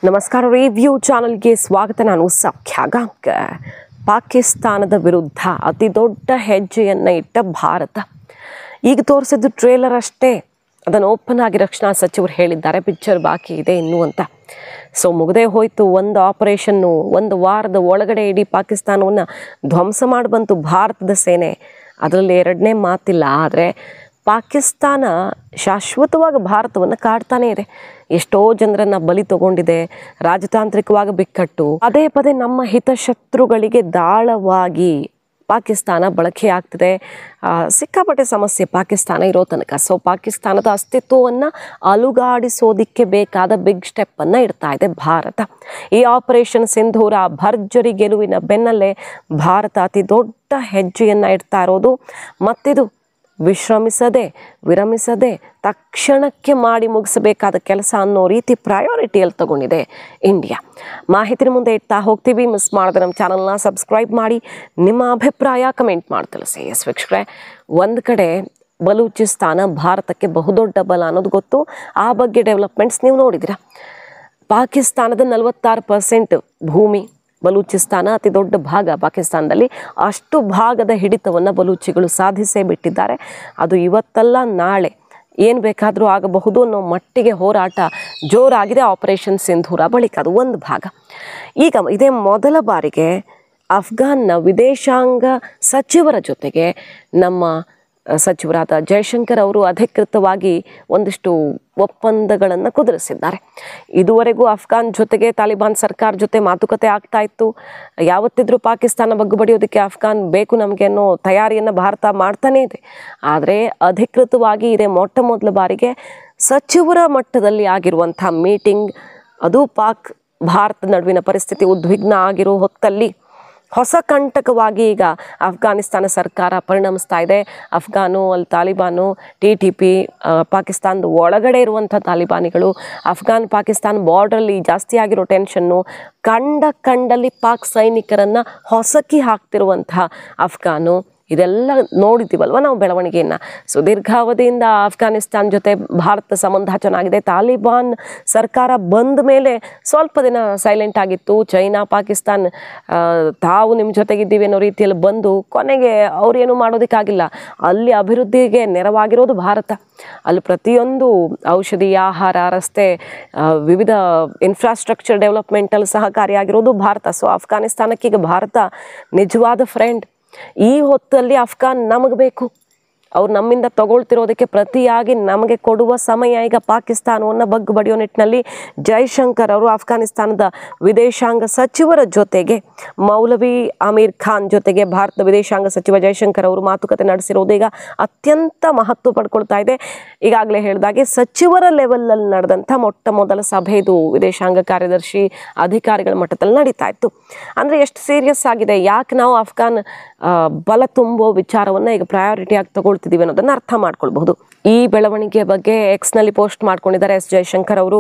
ನಮಸ್ಕಾರ ರಿವ್ಯೂ ಚಾನಲ್ಗೆ ಸ್ವಾಗತ. ನಾನು ಸೌಖ್ಯ ಗಾಂವ್ಕರ್. ಪಾಕಿಸ್ತಾನದ ವಿರುದ್ಧ ಅತಿ ದೊಡ್ಡ ಹೆಜ್ಜೆಯನ್ನು ಇಟ್ಟ ಭಾರತ. ಈಗ ತೋರಿಸಿದ್ದು ಟ್ರೇಲರ್ ಅಷ್ಟೇ. ಅದನ್ನು ಓಪನ್ ಆಗಿ ರಕ್ಷಣಾ ಸಚಿವರು ಹೇಳಿದ್ದಾರೆ, ಪಿಕ್ಚರ್ ಬಾಕಿ ಇದೆ ಇನ್ನೂ ಅಂತ. ಸೊ ಮುಗದೇ ಹೋಯಿತು. ಒಂದು ಆಪರೇಷನ್ನು, ಒಂದು ವಾರದ ಒಳಗಡೆ ಇಡೀ ಪಾಕಿಸ್ತಾನವನ್ನು ಧ್ವಂಸ ಮಾಡಿ ಬಂತು ಭಾರತದ ಸೇನೆ. ಅದರಲ್ಲಿ ಎರಡನೇ ಮಾತಿಲ್ಲ. ಆದರೆ ಪಾಕಿಸ್ತಾನ ಶಾಶ್ವತವಾಗಿ ಭಾರತವನ್ನು ಕಾಡ್ತಾನೇ ಇದೆ. ಎಷ್ಟೋ ಜನರನ್ನು ಬಲಿ ತಗೊಂಡಿದೆ. ರಾಜತಾಂತ್ರಿಕವಾಗಿ ಬಿಕ್ಕಟ್ಟು, ಪದೇ ಪದೇ ನಮ್ಮ ಹಿತಶತ್ರುಗಳಿಗೆ ದಾಳವಾಗಿ ಪಾಕಿಸ್ತಾನ ಬಳಕೆ ಆಗ್ತಿದೆ. ಸಿಕ್ಕಾಪಟ್ಟೆ ಸಮಸ್ಯೆ ಪಾಕಿಸ್ತಾನ ಇರೋ ತನಕ. ಸೊ ಪಾಕಿಸ್ತಾನದ ಅಸ್ತಿತ್ವವನ್ನು ಅಲುಗಾಡಿಸೋದಿಕ್ಕೆ ಬೇಕಾದ ಬಿಗ್ ಸ್ಟೆಪ್ಪನ್ನು ಇಡ್ತಾ ಇದೆ ಭಾರತ. ಈ ಆಪರೇಷನ್ ಸಿಂಧೂರ ಭರ್ಜರಿ ಗೆಲುವಿನ ಬೆನ್ನಲ್ಲೇ ಭಾರತ ಅತಿ ದೊಡ್ಡ ಹೆಜ್ಜೆಯನ್ನು ಇಡ್ತಾ ಇರೋದು. ಮತ್ತಿದು ವಿರಮಿಸದೆ ತಕ್ಷಣಕ್ಕೆ ಮಾಡಿ ಮುಗಿಸಬೇಕಾದ ಕೆಲಸ ಅನ್ನೋ ರೀತಿ ಪ್ರಯಾರಿಟಿಯಲ್ಲಿ ತಗೊಂಡಿದೆ ಇಂಡಿಯಾ. ಮಾಹಿತಿನ ಮುಂದೆ ಇಡ್ತಾ ಹೋಗ್ತೀವಿ. ಮಿಸ್ ಮಾಡಿದ್ರೆ ನಮ್ಮ ಚಾನಲ್ನ ಸಬ್ಸ್ಕ್ರೈಬ್ ಮಾಡಿ, ನಿಮ್ಮ ಅಭಿಪ್ರಾಯ ಕಮೆಂಟ್ ಮಾಡಿ ತಿಳಿಸಿ. ಎಸ್ ವೀಕ್ಷಕರೇ, ಒಂದು ಕಡೆ ಬಲೂಚಿಸ್ತಾನ ಭಾರತಕ್ಕೆ ಬಹುದೊಡ್ಡ ಬಲ ಅನ್ನೋದು ಗೊತ್ತು. ಆ ಬಗ್ಗೆ ಡೆವಲಪ್ಮೆಂಟ್ಸ್ ನೀವು ನೋಡಿದಿರ. ಪಾಕಿಸ್ತಾನದ 46% ಭೂಮಿ ಬಲೂಚಿಸ್ತಾನ, ಅತಿ ದೊಡ್ಡ ಭಾಗ ಪಾಕಿಸ್ತಾನದಲ್ಲಿ. ಅಷ್ಟು ಭಾಗದ ಹಿಡಿತವನ್ನು ಬಲೂಚಿಗಳು ಸಾಧಿಸೇ ಬಿಟ್ಟಿದ್ದಾರೆ. ಅದು ಇವತ್ತಲ್ಲ ನಾಳೆ ಏನು ಬೇಕಾದರೂ ಆಗಬಹುದು ಅನ್ನೋ ಮಟ್ಟಿಗೆ ಹೋರಾಟ ಜೋರಾಗಿದೆ ಆಪರೇಷನ್ ಸಿಂಧೂರ ಬಳಿಕ. ಅದು ಒಂದು ಭಾಗ. ಈಗ ಇದೇ ಮೊದಲ ಬಾರಿಗೆ ಅಫ್ಘಾನ್ನ ವಿದೇಶಾಂಗ ಸಚಿವರ ಜೊತೆಗೆ ನಮ್ಮ ಸಚಿವರಾದ ಜೈಶಂಕರ್ ಅವರು ಅಧಿಕೃತವಾಗಿ ಒಂದಿಷ್ಟು ಒಪ್ಪಂದಗಳನ್ನು ಕುದುರಿಸಿದ್ದಾರೆ. ಇದುವರೆಗೂ ಅಫ್ಘಾನ್ ಜೊತೆಗೆ ತಾಲಿಬಾನ್ ಸರ್ಕಾರ ಜೊತೆ ಮಾತುಕತೆ ಆಗ್ತಾ ಇತ್ತು. ಯಾವತ್ತಿದ್ರೂ ಪಾಕಿಸ್ತಾನ ಬಗ್ಗು ಬಡಿಯೋದಕ್ಕೆ ಅಫ್ಘಾನ್ ಬೇಕು ನಮಗೆ ಅನ್ನೋ ತಯಾರಿಯನ್ನು ಭಾರತ ಮಾಡ್ತಾನೇ ಇದೆ. ಆದರೆ ಅಧಿಕೃತವಾಗಿ ಇದೇ ಮೊಟ್ಟ ಮೊದಲ ಬಾರಿಗೆ ಸಚಿವರ ಮಟ್ಟದಲ್ಲಿ ಆಗಿರುವಂಥ ಮೀಟಿಂಗ್, ಅದು ಪಾಕ್ ಭಾರತ ನಡುವಿನ ಪರಿಸ್ಥಿತಿ ಉದ್ವಿಗ್ನ ಆಗಿರೋ ಹೊತ್ತಲ್ಲಿ ಹೊಸ ಕಂಟಕವಾಗಿ ಈಗ ಅಫ್ಘಾನಿಸ್ತಾನ ಸರ್ಕಾರ ಪರಿಣಮಿಸ್ತಾ ಇದೆ. ಅಫ್ಘಾನು, ಅಲ್ಲಿ ತಾಲಿಬಾನು, TTP, ಪಾಕಿಸ್ತಾನದ ಒಳಗಡೆ ಇರುವಂಥ ತಾಲಿಬಾನಿಗಳು, ಅಫ್ಘಾನ್ ಪಾಕಿಸ್ತಾನ ಬಾರ್ಡ್ರಲ್ಲಿ ಜಾಸ್ತಿ ಆಗಿರೋ ಟೆನ್ಷನ್ನು, ಕಂಡಲ್ಲಿ ಪಾಕ್ ಸೈನಿಕರನ್ನು ಹೊಸಕಿ ಹಾಕ್ತಿರುವಂಥ ಅಫ್ಘಾನು, ಇದೆಲ್ಲ ನೋಡಿದ್ದೀವಲ್ವ ನಾವು ಬೆಳವಣಿಗೆಯನ್ನು. ಸೊ ದೀರ್ಘಾವಧಿಯಿಂದ ಅಫ್ಘಾನಿಸ್ತಾನ ಜೊತೆ ಭಾರತ ಸಂಬಂಧ ಚೆನ್ನಾಗಿದೆ. ತಾಲಿಬಾನ್ ಸರ್ಕಾರ ಬಂದ ಮೇಲೆ ಸ್ವಲ್ಪ ದಿನ ಸೈಲೆಂಟ್ ಆಗಿತ್ತು. ಚೈನಾ, ಪಾಕಿಸ್ತಾನ್ ತಾವು ನಿಮ್ಮ ಜೊತೆಗಿದ್ದೀವಿ ಅನ್ನೋ ರೀತಿಯಲ್ಲಿ ಬಂದು ಕೊನೆಗೆ ಅವ್ರೇನು ಮಾಡೋದಕ್ಕಾಗಿಲ್ಲ. ಅಲ್ಲಿ ಅಭಿವೃದ್ಧಿಗೆ ನೆರವಾಗಿರೋದು ಭಾರತ. ಅಲ್ಲಿ ಪ್ರತಿಯೊಂದು ಔಷಧಿ, ಆಹಾರ, ರಸ್ತೆ, ವಿವಿಧ ಇನ್ಫ್ರಾಸ್ಟ್ರಕ್ಚರ್ ಡೆವಲಪ್ಮೆಂಟಲ್ಲಿ ಸಹಕಾರಿಯಾಗಿರೋದು ಭಾರತ. ಸೊ ಅಫ್ಘಾನಿಸ್ತಾನಕ್ಕೆ ಈಗ ಭಾರತ ನಿಜವಾದ ಫ್ರೆಂಡ್. ಈ ಹೊತ್ತಲ್ಲಿ ಅಫ್ಘಾನ್ ನಮಗೆ ಬೇಕು. ಅವ್ರು ನಮ್ಮಿಂದ ತಗೊಳ್ತಿರೋದಕ್ಕೆ ಪ್ರತಿಯಾಗಿ ನಮಗೆ ಕೊಡುವ ಸಮಯ. ಈಗ ಪಾಕಿಸ್ತಾನವನ್ನು ಬಗ್ಗು ಬಡಿಯೋ ನಿಟ್ಟಿನಲ್ಲಿ ಜೈಶಂಕರ್ ಅವರು ಅಫ್ಘಾನಿಸ್ತಾನದ ವಿದೇಶಾಂಗ ಸಚಿವರ ಜೊತೆಗೆ, ಮೌಲವಿ ಅಮೀರ್ ಖಾನ್ ಜೊತೆಗೆ ಭಾರತದ ವಿದೇಶಾಂಗ ಸಚಿವ ಜೈಶಂಕರ್ ಅವರು ಮಾತುಕತೆ ನಡೆಸಿರೋದು ಈಗ ಅತ್ಯಂತ ಮಹತ್ವ ಪಡ್ಕೊಳ್ತಾ ಇದೆ. ಈಗಾಗಲೇ ಹೇಳಿದಾಗೆ ಸಚಿವರ ಲೆವೆಲಲ್ಲಿ ನಡೆದಂಥ ಮೊಟ್ಟ ಮೊದಲ ಸಭೆ ಇದು. ವಿದೇಶಾಂಗ ಕಾರ್ಯದರ್ಶಿ ಅಧಿಕಾರಿಗಳ ಮಟ್ಟದಲ್ಲಿ ನಡೀತಾ ಇತ್ತು. ಅಂದರೆ ಎಷ್ಟು ಸೀರಿಯಸ್ ಆಗಿದೆ, ಯಾಕೆ ನಾವು ಅಫ್ಘಾನ್ ಬಲ ತುಂಬೋ ವಿಚಾರವನ್ನು ಈಗ ಪ್ರಯಾರಿಟಿಯಾಗಿ ತಗೊಳ್ತಿದ್ದೀವಿ ಅನ್ನೋದನ್ನು ಅರ್ಥ ಮಾಡ್ಕೊಳ್ಬಹುದು. ಈ ಬೆಳವಣಿಗೆ ಬಗ್ಗೆ ಎಕ್ಸ್ನಲ್ಲಿ ಪೋಸ್ಟ್ ಮಾಡ್ಕೊಂಡಿದ್ದಾರೆ ಎಸ್ ಜೈಶಂಕರ್ ಅವರು.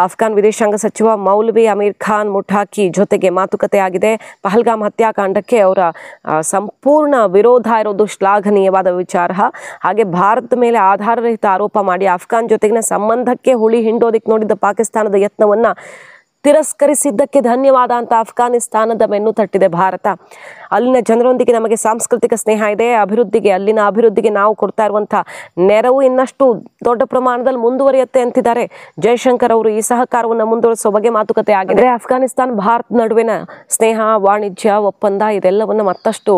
ಅಫ್ಘಾನ್ ವಿದೇಶಾಂಗ ಸಚಿವ ಮೌಲವಿ ಅಮೀರ್ ಖಾನ್ ಮುಠಾಕಿ ಜೊತೆಗೆ ಮಾತುಕತೆ ಆಗಿದೆ. ಪಹಲ್ಗಾಮ್ ಹತ್ಯಾಕಾಂಡಕ್ಕೆ ಅವರ ಸಂಪೂರ್ಣ ವಿರೋಧ ಇರೋದು ಶ್ಲಾಘನೀಯವಾದ ವಿಚಾರ. ಹಾಗೆ ಭಾರತದ ಮೇಲೆ ಆಧಾರರಹಿತ ಆರೋಪ ಮಾಡಿ ಅಫ್ಘಾನ್ ಜೊತೆಗಿನ ಸಂಬಂಧಕ್ಕೆ ಹುಳಿ ಹಿಂಡೋದಕ್ಕೆ ನೋಡಿದ್ದ ಪಾಕಿಸ್ತಾನದ ಯತ್ನವನ್ನು ತಿರಸ್ಕರಿಸಿದ್ದಕ್ಕೆ ಧನ್ಯವಾದ ಅಂತ ಅಫ್ಘಾನಿಸ್ತಾನದ ಬೆನ್ನು ತಟ್ಟಿದೆ ಭಾರತ. ಅಲ್ಲಿನ ಜನರೊಂದಿಗೆ ನಮಗೆ ಸಾಂಸ್ಕೃತಿಕ ಸ್ನೇಹ ಇದೆ. ಅಲ್ಲಿನ ಅಭಿವೃದ್ಧಿಗೆ ನಾವು ಕೊಡ್ತಾ ಇರುವಂಥ ನೆರವು ಇನ್ನಷ್ಟು ದೊಡ್ಡ ಪ್ರಮಾಣದಲ್ಲಿ ಮುಂದುವರಿಯುತ್ತೆ ಅಂತಿದ್ದಾರೆ ಜೈಶಂಕರ್ ಅವರು. ಈ ಸಹಕಾರವನ್ನು ಮುಂದುವರಿಸುವ ಬಗ್ಗೆ ಮಾತುಕತೆ ಆಗಿದೆ. ಅಫ್ಘಾನಿಸ್ತಾನ ಭಾರತ ನಡುವಿನ ಸ್ನೇಹ, ವಾಣಿಜ್ಯ ಒಪ್ಪಂದ ಇದೆಲ್ಲವನ್ನು ಮತ್ತಷ್ಟು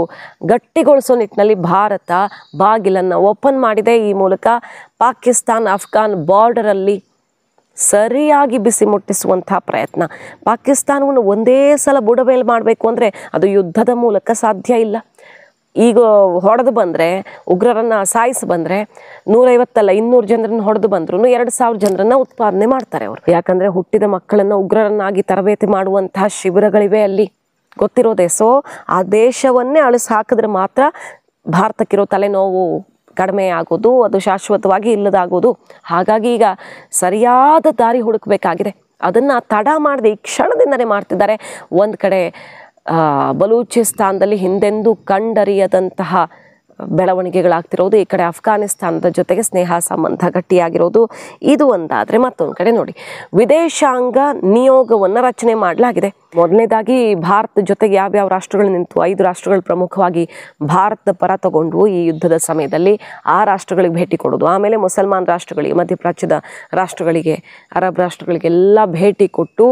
ಗಟ್ಟಿಗೊಳಿಸೋ ನಿಟ್ಟಿನಲ್ಲಿ ಭಾರತ ಬಾಗಿಲನ್ನು ಓಪನ್ ಮಾಡಿದೆ. ಈ ಮೂಲಕ ಪಾಕಿಸ್ತಾನ ಅಫ್ಘಾನ್ ಬಾರ್ಡರಲ್ಲಿ ಸರಿಯಾಗಿ ಬಿಸಿ ಮುಟ್ಟಿಸುವಂಥ ಪ್ರಯತ್ನ. ಪಾಕಿಸ್ತಾನವನ್ನು ಒಂದೇ ಸಲ ಬುಡಮೇಲು ಮಾಡಬೇಕು ಅಂದರೆ ಅದು ಯುದ್ಧದ ಮೂಲಕ ಸಾಧ್ಯ ಇಲ್ಲ. ಈಗ ಹೊಡೆದು ಬಂದರೆ, ಉಗ್ರರನ್ನು ಸಾಯಿಸಿ ಬಂದರೆ 150 ಅಲ್ಲ 200 ಜನರನ್ನು ಹೊಡೆದು ಬಂದರೂ 2000 ಜನರನ್ನು ಉತ್ಪಾದನೆ ಮಾಡ್ತಾರೆ ಅವರು. ಯಾಕಂದರೆ ಹುಟ್ಟಿದ ಮಕ್ಕಳನ್ನು ಉಗ್ರರನ್ನಾಗಿ ತರಬೇತಿ ಮಾಡುವಂತಹ ಶಿಬಿರಗಳಿವೆ ಅಲ್ಲಿ, ಗೊತ್ತಿರೋದೆ. ಸೊ ಆ ದೇಶವನ್ನೇ ಅಳಿಸಿ ಹಾಕಿದ್ರೆ ಮಾತ್ರ ಭಾರತಕ್ಕಿರೋ ತಲೆನೋವು ಕಡಿಮೆ ಆಗೋದು, ಅದು ಶಾಶ್ವತವಾಗಿ ಇಲ್ಲದಾಗೋದು. ಹಾಗಾಗಿ ಈಗ ಸರಿಯಾದ ದಾರಿ ಹುಡುಕಬೇಕಾಗಿದೆ. ಅದನ್ನು ತಡ ಮಾಡದೆ ಈ ಕ್ಷಣದಿಂದಲೇ ಮಾಡ್ತಿದ್ದಾರೆ. ಒಂದು ಕಡೆ ಬಲೂಚಿಸ್ತಾನದಲ್ಲಿ ಹಿಂದೆಂದೂ ಕಂಡರಿಯದಂತಹ ಬೆಳವಣಿಗೆಗಳಾಗ್ತಿರೋದು, ಈ ಕಡೆ ಅಫ್ಘಾನಿಸ್ತಾನದ ಜೊತೆಗೆ ಸ್ನೇಹ ಸಂಬಂಧ ಗಟ್ಟಿಯಾಗಿರೋದು ಇದು ಒಂದಾದರೆ, ಮತ್ತೊಂದು ಕಡೆ ನೋಡಿ ವಿದೇಶಾಂಗ ನಿಯೋಗವನ್ನು ರಚನೆ ಮಾಡಲಾಗಿದೆ. ಮೊದಲನೇದಾಗಿ ಭಾರತ ಜೊತೆಗೆ ಯಾವ್ಯಾವ ರಾಷ್ಟ್ರಗಳು ನಿಂತು 5 ರಾಷ್ಟ್ರಗಳು ಪ್ರಮುಖವಾಗಿ ಭಾರತದ ಪರ ತಗೊಂಡು ಈ ಯುದ್ಧದ ಸಮಯದಲ್ಲಿ ಆ ರಾಷ್ಟ್ರಗಳಿಗೆ ಭೇಟಿ ಕೊಡೋದು. ಆಮೇಲೆ ಮುಸಲ್ಮಾನ್ ರಾಷ್ಟ್ರಗಳಿಗೆ, ಮಧ್ಯಪ್ರಾಚ್ಯದ ರಾಷ್ಟ್ರಗಳಿಗೆ, ಅರಬ್ ರಾಷ್ಟ್ರಗಳಿಗೆಲ್ಲ ಭೇಟಿ ಕೊಟ್ಟು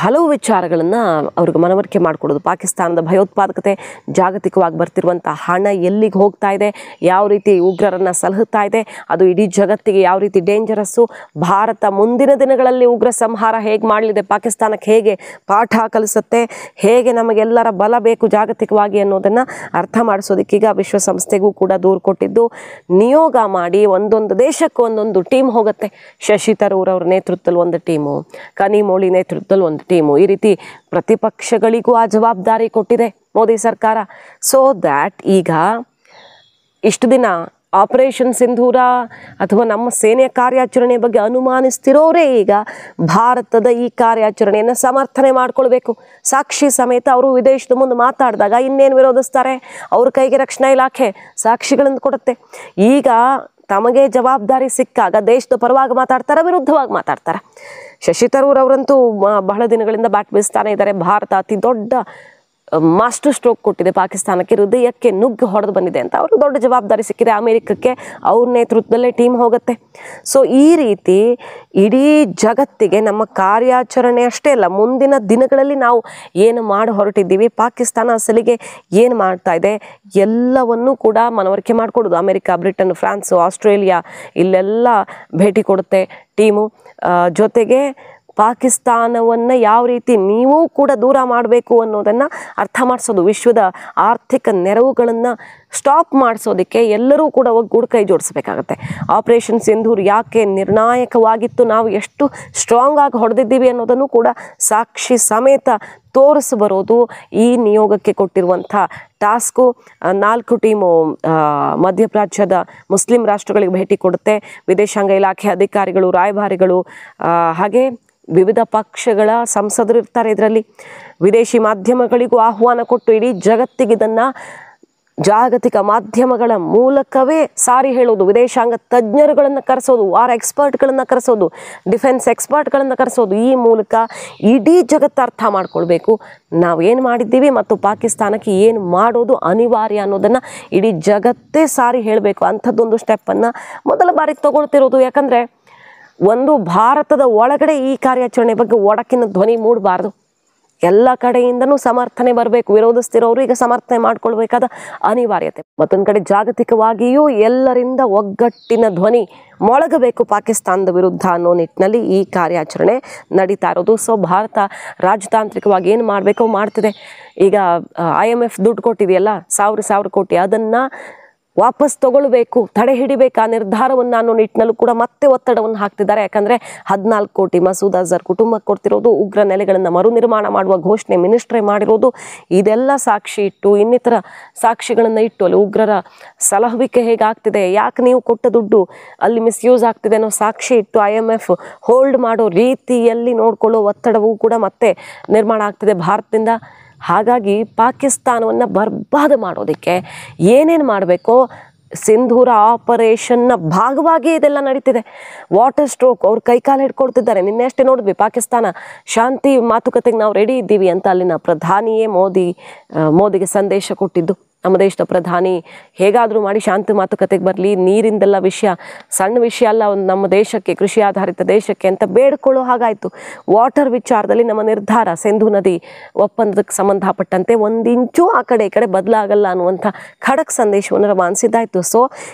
ಹಲವು ವಿಚಾರಗಳನ್ನು ಅವ್ರಿಗೆ ಮನವರಿಕೆ ಮಾಡಿಕೊಡೋದು. ಪಾಕಿಸ್ತಾನದ ಭಯೋತ್ಪಾದಕತೆ, ಜಾಗತಿಕವಾಗಿ ಬರ್ತಿರುವಂಥ ಹಣ ಎಲ್ಲಿಗೆ ಹೋಗ್ತಾ ಇದೆ, ಯಾವ ರೀತಿ ಉಗ್ರರನ್ನು ಸಲಹುತ್ತಾ ಇದೆ, ಅದು ಇಡೀ ಜಗತ್ತಿಗೆ ಯಾವ ರೀತಿ ಡೇಂಜರಸ್ಸು, ಭಾರತ ಮುಂದಿನ ದಿನಗಳಲ್ಲಿ ಉಗ್ರ ಸಂಹಾರ ಹೇಗೆ ಮಾಡಲಿದೆ, ಪಾಕಿಸ್ತಾನಕ್ಕೆ ಹೇಗೆ ಪಾಠ ಕಲಿಸುತ್ತೆ, ಹೇಗೆ ನಮಗೆಲ್ಲರ ಬಲ ಬೇಕು ಜಾಗತಿಕವಾಗಿ ಅನ್ನೋದನ್ನು ಅರ್ಥ ಮಾಡಿಸೋದಕ್ಕೀಗ ವಿಶ್ವಸಂಸ್ಥೆಗೂ ಕೂಡ ದೂರು ಕೊಟ್ಟಿದ್ದು, ನಿಯೋಗ ಮಾಡಿ ಒಂದೊಂದು ದೇಶಕ್ಕೆ ಒಂದೊಂದು ಟೀಮ್ ಹೋಗುತ್ತೆ. ಶಶಿ ತರೂರ್ ಅವ್ರ ನೇತೃತ್ವದಲ್ಲಿ ಒಂದು ಟೀಮು, ಕನಿಮೋಳಿ ನೇತೃತ್ವದಲ್ಲಿ ಒಂದು ಟೀಮು, ಈ ರೀತಿ ಪ್ರತಿಪಕ್ಷಗಳಿಗೂ ಆ ಜವಾಬ್ದಾರಿ ಕೊಟ್ಟಿದೆ ಮೋದಿ ಸರ್ಕಾರ. ಸೊ ದ್ಯಾಟ್ ಈಗ ಇಷ್ಟು ದಿನ ಆಪರೇಷನ್ ಸಿಂಧೂರ ಅಥವಾ ನಮ್ಮ ಸೇನೆಯ ಕಾರ್ಯಾಚರಣೆ ಬಗ್ಗೆ ಅನುಮಾನಿಸ್ತಿರೋರೇ ಈಗ ಭಾರತದ ಈ ಕಾರ್ಯಾಚರಣೆಯನ್ನು ಸಮರ್ಥನೆ ಮಾಡ್ಕೊಳ್ಬೇಕು. ಸಾಕ್ಷಿ ಸಮೇತ ಅವರು ವಿದೇಶದ ಮುಂದೆ ಮಾತಾಡಿದಾಗ ಇನ್ನೇನು ವಿರೋಧಿಸ್ತಾರೆ, ಅವ್ರ ಕೈಗೆ ರಕ್ಷಣಾ ಇಲಾಖೆ ಸಾಕ್ಷಿಗಳನ್ನು ಕೊಡುತ್ತೆ. ಈಗ ತಮಗೆ ಜವಾಬ್ದಾರಿ ಸಿಕ್ಕಾಗ ದೇಶದ ಪರವಾಗಿ ಮಾತಾಡ್ತಾರೆ, ವಿರುದ್ಧವಾಗಿ ಮಾತಾಡ್ತಾರೆ. ಶಶಿ ತರೂರ್ ಅವರಂತೂ ಬಹಳ ದಿನಗಳಿಂದ ಬ್ಯಾಟ್ ಬೀಸ್ತಾನೆ ಇದ್ದಾರೆ. ಭಾರತ ಅತಿ ದೊಡ್ಡ ಮಾಸ್ಟರ್ ಸ್ಟ್ರೋಕ್ ಕೊಟ್ಟಿದೆ ಪಾಕಿಸ್ತಾನಕ್ಕೆ, ಹೃದಯಕ್ಕೆ ನುಗ್ಗಿ ಹೊಡೆದು ಬಂದಿದೆ ಅಂತ ಅವರು ದೊಡ್ಡ ಜವಾಬ್ದಾರಿ ಸಿಕ್ಕಿದೆ. ಅಮೆರಿಕಕ್ಕೆ ಅವ್ರ ನೇತೃತ್ವದಲ್ಲೇ ಟೀಮ್ ಹೋಗುತ್ತೆ. ಸೊ ಈ ರೀತಿ ಇಡೀ ಜಗತ್ತಿಗೆ ನಮ್ಮ ಕಾರ್ಯಾಚರಣೆ ಅಷ್ಟೇ ಅಲ್ಲ, ಮುಂದಿನ ದಿನಗಳಲ್ಲಿ ನಾವು ಏನು ಮಾಡಿ ಹೊರಟಿದ್ದೀವಿ, ಪಾಕಿಸ್ತಾನ ಅಸಲಿಗೆ ಏನು ಮಾಡ್ತಾ ಇದೆ ಎಲ್ಲವನ್ನೂ ಕೂಡ ಮನವರಿಕೆ ಮಾಡಿಕೊಡೋದು. ಅಮೆರಿಕ, ಬ್ರಿಟನ್, ಫ್ರಾನ್ಸು, ಆಸ್ಟ್ರೇಲಿಯಾ ಇಲ್ಲೆಲ್ಲ ಭೇಟಿ ಕೊಡುತ್ತೆ ಟೀಮು. ಜೊತೆಗೆ ಪಾಕಿಸ್ತಾನವನ್ನು ಯಾವ ರೀತಿ ನೀವು ಕೂಡ ದೂರ ಮಾಡಬೇಕು ಅನ್ನೋದನ್ನು ಅರ್ಥ ಮಾಡಿಸೋದು, ವಿಶ್ವದ ಆರ್ಥಿಕ ನೆರವುಗಳನ್ನು ಸ್ಟಾಪ್ ಮಾಡಿಸೋದಕ್ಕೆ ಎಲ್ಲರೂ ಕೂಡ ಒಗ್ಗೂಡು ಕೈ ಜೋಡಿಸಬೇಕಾಗತ್ತೆ. ಆಪರೇಷನ್ ಸಿಂಧೂರ್ ಯಾಕೆ ನಿರ್ಣಾಯಕವಾಗಿತ್ತು, ನಾವು ಎಷ್ಟು ಸ್ಟ್ರಾಂಗ್ ಆಗಿ ಹೊಡೆದಿದ್ದೀವಿ ಅನ್ನೋದನ್ನು ಕೂಡ ಸಾಕ್ಷಿ ಸಮೇತ ತೋರಿಸ್ಬರೋದು ಈ ನಿಯೋಗಕ್ಕೆ ಕೊಟ್ಟಿರುವಂಥ ಟಾಸ್ಕು. 4 ಟೀಮು ಮಧ್ಯಪ್ರಾಚ್ಯದ ಮುಸ್ಲಿಂ ರಾಷ್ಟ್ರಗಳಿಗೆ ಭೇಟಿ ಕೊಡುತ್ತೆ. ವಿದೇಶಾಂಗ ಇಲಾಖೆ ಅಧಿಕಾರಿಗಳು, ರಾಯಭಾರಿಗಳು, ಹಾಗೆ ವಿವಿಧ ಪಕ್ಷಗಳ ಸಂಸದರು ಇರ್ತಾರೆ ಇದರಲ್ಲಿ. ವಿದೇಶಿ ಮಾಧ್ಯಮಗಳಿಗೂ ಆಹ್ವಾನ ಕೊಟ್ಟು ಇಡೀ ಜಗತ್ತಿಗೆ ಇದನ್ನು ಜಾಗತಿಕ ಮಾಧ್ಯಮಗಳ ಮೂಲಕವೇ ಸಾರಿ ಹೇಳೋದು, ವಿದೇಶಾಂಗ ತಜ್ಞರುಗಳನ್ನು ಕರೆಸೋದು, ವಾರ್ ಎಕ್ಸ್ಪರ್ಟ್ಗಳನ್ನು ಕರೆಸೋದು, ಡಿಫೆನ್ಸ್ ಎಕ್ಸ್ಪರ್ಟ್ಗಳನ್ನು ಕರೆಸೋದು. ಈ ಮೂಲಕ ಇಡೀ ಜಗತ್ತು ಅರ್ಥ ಮಾಡ್ಕೊಳ್ಬೇಕು ನಾವು ಏನು ಮಾಡಿದ್ದೀವಿ ಮತ್ತು ಪಾಕಿಸ್ತಾನಕ್ಕೆ ಏನು ಮಾಡೋದು ಅನಿವಾರ್ಯ ಅನ್ನೋದನ್ನು ಇಡೀ ಜಗತ್ತೇ ಸಾರಿ ಹೇಳಬೇಕು. ಅಂಥದ್ದೊಂದು ಸ್ಟೆಪ್ಪನ್ನು ಮೊದಲ ಬಾರಿಗೆ ತಗೊಳ್ತಿರೋದು. ಯಾಕಂದರೆ ಒಂದು ಭಾರತದ ಒಳಗಡೆ ಈ ಕಾರ್ಯಾಚರಣೆ ಬಗ್ಗೆ ಒಡಕಿನ ಧ್ವನಿ ಮೂಡಬಾರ್ದು, ಎಲ್ಲ ಕಡೆಯಿಂದನೂ ಸಮರ್ಥನೆ ಬರಬೇಕು. ವಿರೋಧಿಸ್ತಿರೋರು ಈಗ ಸಮರ್ಥನೆ ಮಾಡ್ಕೊಳ್ಬೇಕಾದ ಅನಿವಾರ್ಯತೆ. ಮತ್ತೊಂದು ಕಡೆ ಜಾಗತಿಕವಾಗಿಯೂ ಎಲ್ಲರಿಂದ ಒಗ್ಗಟ್ಟಿನ ಧ್ವನಿ ಮೊಳಗಬೇಕು ಪಾಕಿಸ್ತಾನದ ವಿರುದ್ಧ ಅನ್ನೋ ನಿಟ್ಟಿನಲ್ಲಿ ಈ ಕಾರ್ಯಾಚರಣೆ ನಡೀತಾ ಇರೋದು. ಸೊ ಭಾರತ ರಾಜತಾಂತ್ರಿಕವಾಗಿ ಏನು ಮಾಡಬೇಕೋ ಮಾಡ್ತಿದೆ. ಈಗ IMF ದುಡ್ಡು ಕೊಟ್ಟಿದೆಯಲ್ಲ, 1000 ಕೋಟಿ, ಅದನ್ನು ವಾಪಸ್ ತಗೊಳ್ಬೇಕು, ತಡೆ ಹಿಡಿಬೇಕು ಆ ನಿರ್ಧಾರವನ್ನು ಅನ್ನೋ ನಿಟ್ಟಿನಲ್ಲೂ ಕೂಡ ಮತ್ತೆ ಒತ್ತಡವನ್ನು ಹಾಕ್ತಿದ್ದಾರೆ. ಯಾಕಂದರೆ 14 ಕೋಟಿ ಮಸೂದ್ ಅಜರ್ ಕುಟುಂಬಕ್ಕೆ ಕೊಡ್ತಿರೋದು, ಉಗ್ರ ನೆಲೆಗಳನ್ನು ಮರು ನಿರ್ಮಾಣ ಮಾಡುವ ಘೋಷಣೆ ಮಿನಿಸ್ಟ್ರೇ ಮಾಡಿರೋದು, ಇದೆಲ್ಲ ಸಾಕ್ಷಿ ಇಟ್ಟು, ಇನ್ನಿತರ ಸಾಕ್ಷಿಗಳನ್ನು ಇಟ್ಟು, ಅಲ್ಲಿ ಉಗ್ರರ ಸಲಹುವಿಕೆ ಹೇಗಾಗ್ತಿದೆ, ಯಾಕೆ ನೀವು ಕೊಟ್ಟ ದುಡ್ಡು ಅಲ್ಲಿ ಮಿಸ್ಯೂಸ್ ಆಗ್ತಿದೆ ಅನ್ನೋ ಸಾಕ್ಷಿ ಇಟ್ಟು IMF ಹೋಲ್ಡ್ ಮಾಡೋ ರೀತಿಯಲ್ಲಿ ನೋಡ್ಕೊಳ್ಳೋ ಒತ್ತಡವೂ ಕೂಡ ಮತ್ತೆ ನಿರ್ಮಾಣ ಆಗ್ತಿದೆ ಭಾರತದಿಂದ. ಹಾಗಾಗಿ ಪಾಕಿಸ್ತಾನವನ್ನು ಬರ್ಬಾದ್ ಮಾಡೋದಕ್ಕೆ ಏನೇನು ಮಾಡಬೇಕೋ ಸಿಂಧೂರ ಆಪರೇಷನ್ನ ಭಾಗವಾಗಿ ಇದೆಲ್ಲ ನಡೀತಿದೆ. ವಾಟರ್ ಸ್ಟ್ರೋಕ್ ಅವ್ರು ಕೈಕಾಲು ಹಿಡ್ಕೊಳ್ತಿದ್ದಾರೆ. ನಿನ್ನೆ ಅಷ್ಟೇ ನೋಡಿದ್ವಿ, ಪಾಕಿಸ್ತಾನ ಶಾಂತಿ ಮಾತುಕತೆಗೆ ನಾವು ರೆಡಿ ಇದ್ದೀವಿ ಅಂತ ಅಲ್ಲಿನ ಪ್ರಧಾನಿಯೇ ಮೋದಿಗೆ ಸಂದೇಶ ಕೊಟ್ಟಿದ್ದು. ನಮ್ಮ ದೇಶದ ಪ್ರಧಾನಿ ಹೇಗಾದರೂ ಮಾಡಿ ಶಾಂತಿ ಮಾತುಕತೆಗೆ ಬರಲಿ, ನೀರಿಂದೆಲ್ಲ ವಿಷಯ ಸಣ್ಣ ವಿಷಯ ಅಲ್ಲ ಒಂದು ನಮ್ಮ ದೇಶಕ್ಕೆ, ಕೃಷಿ ಆಧಾರಿತ ದೇಶಕ್ಕೆ ಅಂತ ಬೇಡ್ಕೊಳ್ಳೋ ಹಾಗಾಯಿತು. ವಾಟರ್ ವಿಚಾರದಲ್ಲಿ ನಮ್ಮ ನಿರ್ಧಾರ ಸಿಂಧು ನದಿ ಒಪ್ಪಂದಕ್ಕೆ ಸಂಬಂಧಪಟ್ಟಂತೆ 1 ಇಂಚು ಆ ಕಡೆ ಈ ಕಡೆ ಬದಲಾಗಲ್ಲ ಅನ್ನುವಂಥ ಖಡಕ್ ಸಂದೇಶವನ್ನು ರವಾನಿಸಿದ್ದಾಯಿತು. ಸೊ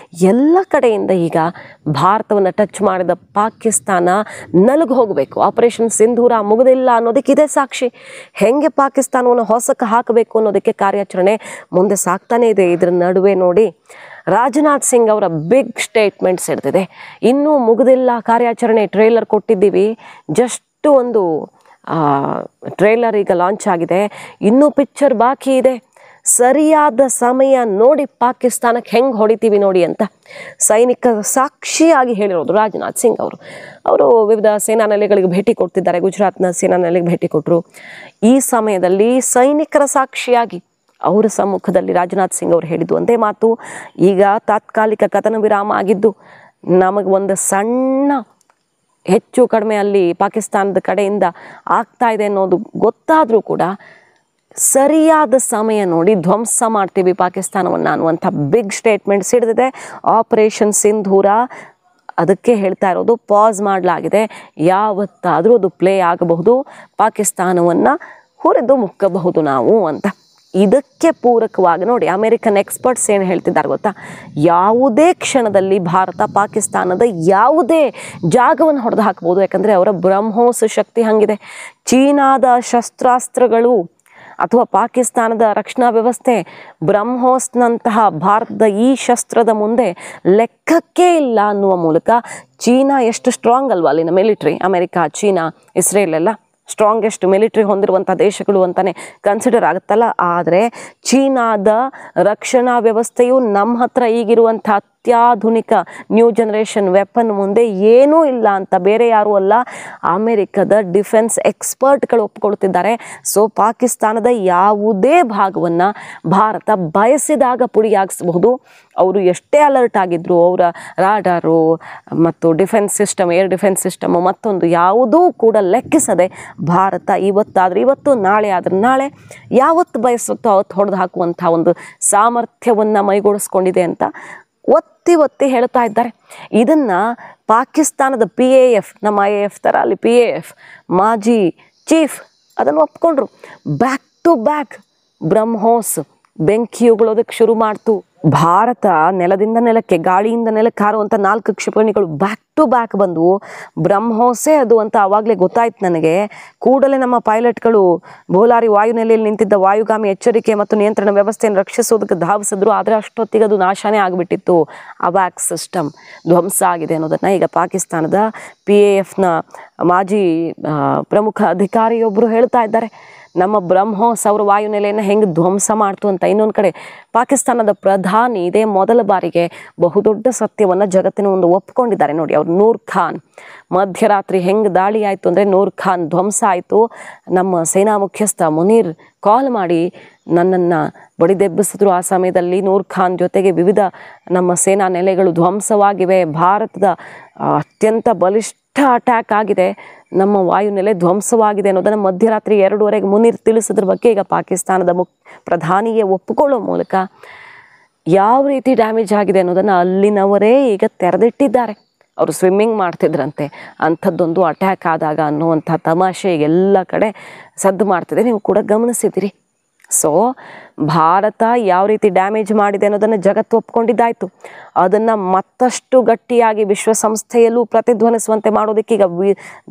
ಎಲ್ಲ ಕಡೆಯಿಂದ ಈಗ ಭಾರತವನ್ನು ಟಚ್ ಮಾಡಿದ ಪಾಕಿಸ್ತಾನ ನಲುಗು ಹೋಗಬೇಕು. ಆಪರೇಷನ್ ಸಿಂಧೂರ ಮುಗಿದಿಲ್ಲ ಅನ್ನೋದಕ್ಕೆ ಇದೇ ಸಾಕ್ಷಿ. ಹೆಂಗೆ ಪಾಕಿಸ್ತಾನವನ್ನು ಹೊಸಕ್ಕೆ ಹಾಕಬೇಕು ಅನ್ನೋದಕ್ಕೆ ಕಾರ್ಯಾಚರಣೆ ಮುಂದೆ ಸಾಕ್ತಾನೆ ಇದೆ. ಇದರ ನಡುವೆ ನೋಡಿ ರಾಜನಾಥ್ ಸಿಂಗ್ ಅವರ ಬಿಗ್ ಸ್ಟೇಟ್ಮೆಂಟ್ಸ್ ಇರ್ತಿದೆ. ಇನ್ನೂ ಮುಗಿದಿಲ್ಲ ಕಾರ್ಯಾಚರಣೆ, ಟ್ರೇಲರ್ ಕೊಟ್ಟಿದ್ದೀವಿ, ಜಸ್ಟ್ ಒಂದು ಟ್ರೇಲರ್ ಈಗ ಲಾಂಚ್ ಆಗಿದೆ, ಇನ್ನೂ ಪಿಕ್ಚರ್ ಬಾಕಿ ಇದೆ, ಸರಿಯಾದ ಸಮಯ ನೋಡಿ ಪಾಕಿಸ್ತಾನಕ್ಕೆ ಹೆಂಗೆ ಹೊಡಿತೀವಿ ನೋಡಿ ಅಂತ ಸೈನಿಕ ಸಾಕ್ಷಿಯಾಗಿ ಹೇಳಿರೋದು ರಾಜನಾಥ್ ಸಿಂಗ್ ಅವರು ವಿವಿಧ ಸೇನಾ ನೆಲೆಗಳಿಗೆ ಭೇಟಿ ಕೊಡ್ತಿದ್ದಾರೆ. ಗುಜರಾತ್ನ ಸೇನಾ ನೆಲೆಗೆ ಭೇಟಿ ಕೊಟ್ಟರು. ಈ ಸಮಯದಲ್ಲಿ ಸೈನಿಕರ ಸಾಕ್ಷಿಯಾಗಿ ಅವರ ಸಮ್ಮುಖದಲ್ಲಿ ರಾಜನಾಥ್ ಸಿಂಗ್ ಅವರು ಹೇಳಿದ್ದು ಒಂದೇ ಮಾತು, ಈಗ ತಾತ್ಕಾಲಿಕ ಕದನ ವಿರಾಮ ಆಗಿದ್ದು ನಮಗೆ ಒಂದು ಸಣ್ಣ ಹೆಚ್ಚು ಕಡಿಮೆ ಅಲ್ಲಿ ಪಾಕಿಸ್ತಾನದ ಕಡೆಯಿಂದ ಆಗ್ತಾ ಇದೆ ಅನ್ನೋದು ಗೊತ್ತಾದರೂ ಕೂಡ ಸರಿಯಾದ ಸಮಯ ನೋಡಿ ಧ್ವಂಸ ಮಾಡ್ತೀವಿ ಪಾಕಿಸ್ತಾನವನ್ನು ಅನ್ನುವಂಥ ಬಿಗ್ ಸ್ಟೇಟ್ಮೆಂಟ್ಸ್ ಹಿಡಿದಿದೆ. ಆಪರೇಷನ್ ಸಿಂಧೂರ ಅದಕ್ಕೆ ಹೇಳ್ತಾ ಇರೋದು, ಪಾಸ್ ಮಾಡಲಾಗಿದೆ, ಯಾವತ್ತಾದರೂ ಅದು ಪ್ಲೇ ಆಗಬಹುದು, ಪಾಕಿಸ್ತಾನವನ್ನು ಹುರಿದು ಮುಕ್ಕಬಹುದು ನಾವು ಅಂತ. ಇದಕ್ಕೆ ಪೂರಕವಾಗಿ ನೋಡಿ ಅಮೆರಿಕನ್ ಎಕ್ಸ್ಪರ್ಟ್ಸ್ ಏನು ಹೇಳ್ತಿದ್ದಾರೆ ಗೊತ್ತಾ, ಯಾವುದೇ ಕ್ಷಣದಲ್ಲಿ ಭಾರತ ಪಾಕಿಸ್ತಾನದ ಯಾವುದೇ ಜಾಗವನ್ನು ಹೊಡೆದು ಹಾಕ್ಬೋದು. ಯಾಕಂದರೆ ಅವರ ಬ್ರಹ್ಮೋಸ್ ಶಕ್ತಿ ಹಂಗಿದೆ. ಚೀನಾದ ಶಸ್ತ್ರಾಸ್ತ್ರಗಳು ಅಥವಾ ಪಾಕಿಸ್ತಾನದ ರಕ್ಷಣಾ ವ್ಯವಸ್ಥೆ ಬ್ರಹ್ಮೋಸ್ನಂತಹ ಭಾರತದ ಈ ಶಸ್ತ್ರದ ಮುಂದೆ ಲೆಕ್ಕಕ್ಕೆ ಇಲ್ಲ ಅನ್ನುವ ಮೂಲಕ ಚೀನಾ ಎಷ್ಟು ಸ್ಟ್ರಾಂಗ್ ಅಲ್ವಾ ಅಲ್ಲಿನ ಮಿಲಿಟ್ರಿ, ಅಮೆರಿಕ, ಚೀನಾ, ಇಸ್ರೇಲ್ ಎಲ್ಲ ಸ್ಟ್ರಾಂಗೆಸ್ಟ್ ಮಿಲಿಟ್ರಿ ಹೊಂದಿರುವಂಥ ದೇಶಗಳು ಅಂತಲೇ ಕನ್ಸಿಡರ್ ಆಗುತ್ತಲ್ಲ. ಆದರೆ ಚೀನಾದ ರಕ್ಷಣಾ ವ್ಯವಸ್ಥೆಯು ನಮ್ಮ ಹತ್ರ ಈಗಿರುವಂಥ ಅತ್ಯಾಧುನಿಕ ನ್ಯೂ ಜನರೇಷನ್ ವೆಪನ್ ಮುಂದೆ ಏನೂ ಇಲ್ಲ ಅಂತ ಬೇರೆ ಯಾರೂ ಅಲ್ಲ, ಅಮೆರಿಕದ ಡಿಫೆನ್ಸ್ ಎಕ್ಸ್ಪರ್ಟ್ಗಳು ಒಪ್ಕೊಳ್ತಿದ್ದಾರೆ. ಸೊ ಪಾಕಿಸ್ತಾನದ ಯಾವುದೇ ಭಾಗವನ್ನು ಭಾರತ ಬಯಸಿದಾಗ ಪುಡಿಯಾಗಿಸಬಹುದು. ಅವರು ಎಷ್ಟೇ ಅಲರ್ಟ್ ಆಗಿದ್ರು, ಅವರ ರಾಡಾರು ಮತ್ತು defence system, air defence system ಮತ್ತೊಂದು ಯಾವುದೂ ಕೂಡ ಲೆಕ್ಕಿಸದೆ ಭಾರತ ಇವತ್ತಾದರೆ ಇವತ್ತು, ನಾಳೆ ಆದರೆ ನಾಳೆ, ಯಾವತ್ತು ಬಯಸುತ್ತೋ ಅವತ್ತು ಹೊಡೆದು ಹಾಕುವಂಥ ಒಂದು ಸಾಮರ್ಥ್ಯವನ್ನು ಮೈಗೂಡಿಸ್ಕೊಂಡಿದೆ ಅಂತ ಒತ್ತಿ ಹೇಳ್ತಾ ಇದ್ದಾರೆ. ಇದನ್ನು ಪಾಕಿಸ್ತಾನದ PAF, ನಮ್ಮ IAF ಥರ ಅಲ್ಲಿ PAF ಮಾಜಿ ಚೀಫ್ ಅದನ್ನು ಒಪ್ಕೊಂಡ್ರು. ಬ್ಯಾಕ್ ಟು ಬ್ಯಾಕ್ ಬ್ರಹ್ಮೋಸ್ ಬೆಂಕಿ ಉಗುಳೋದಕ್ಕೆ ಶುರು ಮಾಡ್ತು. ಭಾರತ ನೆಲದಿಂದ ನೆಲಕ್ಕೆ, ಗಾಳಿಯಿಂದ ನೆಲಕ್ಕೆ ಹಾರುವಂಥ 4 ಕ್ಷಿಪಣಿಗಳು ಬ್ಯಾಕ್ ಟು ಬ್ಯಾಕ್ ಬಂದವು. ಬ್ರಹ್ಮೋಸೇ ಅದು ಅಂತ ಆವಾಗಲೇ ಗೊತ್ತಾಯ್ತು ನನಗೆ. ಕೂಡಲೇ ನಮ್ಮ ಪೈಲಟ್ಗಳು ಬೋಲಾರಿ ವಾಯುನೆಲೆಯಲ್ಲಿ ನಿಂತಿದ್ದ ವಾಯುಗಾಮಿ ಎಚ್ಚರಿಕೆ ಮತ್ತು ನಿಯಂತ್ರಣ ವ್ಯವಸ್ಥೆಯನ್ನು ರಕ್ಷಿಸೋದಕ್ಕೆ ಧಾವಿಸಿದ್ರು. ಆದರೆ ಅಷ್ಟೊತ್ತಿಗೆ ಅದು ನಾಶನೇ ಆಗಿಬಿಟ್ಟಿತ್ತು. ಅವ್ಯಾಕ್ ಸಿಸ್ಟಮ್ ಧ್ವಂಸ ಆಗಿದೆ ಅನ್ನೋದನ್ನು ಈಗ ಪಾಕಿಸ್ತಾನದ PAFನ ಮಾಜಿ ಪ್ರಮುಖ ಅಧಿಕಾರಿಯೊಬ್ಬರು ಹೇಳ್ತಾ ಇದ್ದಾರೆ. ನಮ್ಮ ಬ್ರಹ್ಮೋಸ್ ಅವರ ವಾಯುನೆಲೆಯನ್ನು ಹೆಂಗೆ ಧ್ವಂಸ ಮಾಡ್ತು ಅಂತ. ಇನ್ನೊಂದು ಕಡೆ ಪಾಕಿಸ್ತಾನದ ಪ್ರಧಾನಿ ಇದೇ ಮೊದಲ ಬಾರಿಗೆ ಬಹುದೊಡ್ಡ ಸತ್ಯವನ್ನು ಜಗತ್ತಿನ ಒಂದು ಒಪ್ಕೊಂಡಿದ್ದಾರೆ ನೋಡಿ. ಅವರು ನೂರ್ ಖಾನ್ ಮಧ್ಯರಾತ್ರಿ ಹೆಂಗೆ ದಾಳಿ ಆಯಿತು ಅಂದರೆ ನೂರ್ ಖಾನ್ ಧ್ವಂಸ ಆಯಿತು. ನಮ್ಮ ಸೇನಾ ಮುಖ್ಯಸ್ಥ ಮುನೀರ್ ಕಾಲ್ ಮಾಡಿ ನನ್ನನ್ನು ಬಡಿದೆಬ್ಬಿಸಿದ್ರು. ಆ ಸಮಯದಲ್ಲಿ ನೂರ್ ಖಾನ್ ಜೊತೆಗೆ ವಿವಿಧ ನಮ್ಮ ಸೇನಾ ನೆಲೆಗಳು ಧ್ವಂಸವಾಗಿವೆ, ಭಾರತದ ಅತ್ಯಂತ ಬಲಿಷ್ಠ ಅಟ್ಯಾಕ್ ಆಗಿದೆ, ನಮ್ಮ ವಾಯುನೆಲೆ ಧ್ವಂಸವಾಗಿದೆ ಅನ್ನೋದನ್ನು ಮಧ್ಯರಾತ್ರಿ 2:30 ಮುನೀರ್ ತಿಳಿಸೋದ್ರ ಬಗ್ಗೆ ಈಗ ಪಾಕಿಸ್ತಾನದ ಪ್ರಧಾನಿಯೇ ಒಪ್ಪಿಕೊಳ್ಳೋ ಮೂಲಕ ಯಾವ ರೀತಿ ಡ್ಯಾಮೇಜ್ ಆಗಿದೆ ಅನ್ನೋದನ್ನು ಅಲ್ಲಿನವರೇ ಈಗ ತೆರೆದಿಟ್ಟಿದ್ದಾರೆ. ಅವರು ಸ್ವಿಮ್ಮಿಂಗ್ ಮಾಡ್ತಿದ್ರಂತೆ, ಅಂಥದ್ದೊಂದು ಅಟ್ಯಾಕ್ ಆದಾಗ ಅನ್ನುವಂಥ ತಮಾಷೆ ಎಲ್ಲ ಕಡೆ ಸದ್ದು ಮಾಡ್ತಿದೆ, ನೀವು ಕೂಡ ಗಮನಿಸಿದ್ದೀರಿ. ಸೊ ಭಾರತ ಯಾವ ರೀತಿ ಡ್ಯಾಮೇಜ್ ಮಾಡಿದೆ ಅನ್ನೋದನ್ನು ಜಗತ್ತು ಒಪ್ಕೊಂಡಿದ್ದಾಯಿತು. ಅದನ್ನು ಮತ್ತಷ್ಟು ಗಟ್ಟಿಯಾಗಿ ವಿಶ್ವಸಂಸ್ಥೆಯಲ್ಲೂ ಪ್ರತಿಧ್ವನಿಸುವಂತೆ ಮಾಡೋದಕ್ಕೆ ಈಗ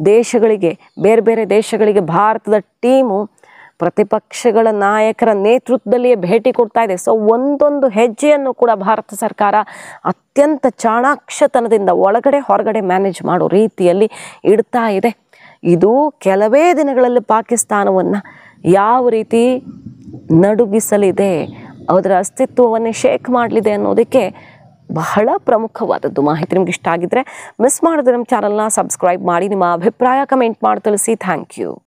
ದೇಶಗಳಿಗೆ, ಬೇರೆ ಬೇರೆ ದೇಶಗಳಿಗೆ ಭಾರತದ ಟೀಮು ಪ್ರತಿಪಕ್ಷಗಳ ನಾಯಕರ ನೇತೃತ್ವದಲ್ಲಿಯೇ ಭೇಟಿ ಕೊಡ್ತಾ ಇದೆ. ಸೊ ಒಂದೊಂದು ಹೆಜ್ಜೆಯನ್ನು ಕೂಡ ಭಾರತ ಸರ್ಕಾರ ಅತ್ಯಂತ ಚಾಣಾಕ್ಷತನದಿಂದ ಒಳಗಡೆ ಹೊರಗಡೆ ಮ್ಯಾನೇಜ್ ಮಾಡೋ ರೀತಿಯಲ್ಲಿ ಇಡ್ತಾ ಇದೆ. ಇದು ಕೆಲವೇ ದಿನಗಳಲ್ಲಿ ಪಾಕಿಸ್ತಾನವನ್ನು ಯಾವ ರೀತಿ ನಡುಗಿಸಲಿದೆ, ಅದರ ಅಸ್ತಿತ್ವವನ್ನೇ ಶೇಕ್ ಮಾಡಲಿದೆ ಅನ್ನೋದಕ್ಕೆ ಬಹಳ ಪ್ರಮುಖವಾದದ್ದು. ಮಾಹಿತಿ ನಿಮ್ಗೆ ಇಷ್ಟ ಆಗಿದ್ದರೆ ಮಿಸ್ ಮಾಡಿದ್ರೆ ನಮ್ಮ ಚಾನಲ್ನ ಸಬ್ಸ್ಕ್ರೈಬ್ ಮಾಡಿ, ನಿಮ್ಮ ಅಭಿಪ್ರಾಯ ಕಮೆಂಟ್ ಮಾಡಿ ತಿಳಿಸಿ. Thank you.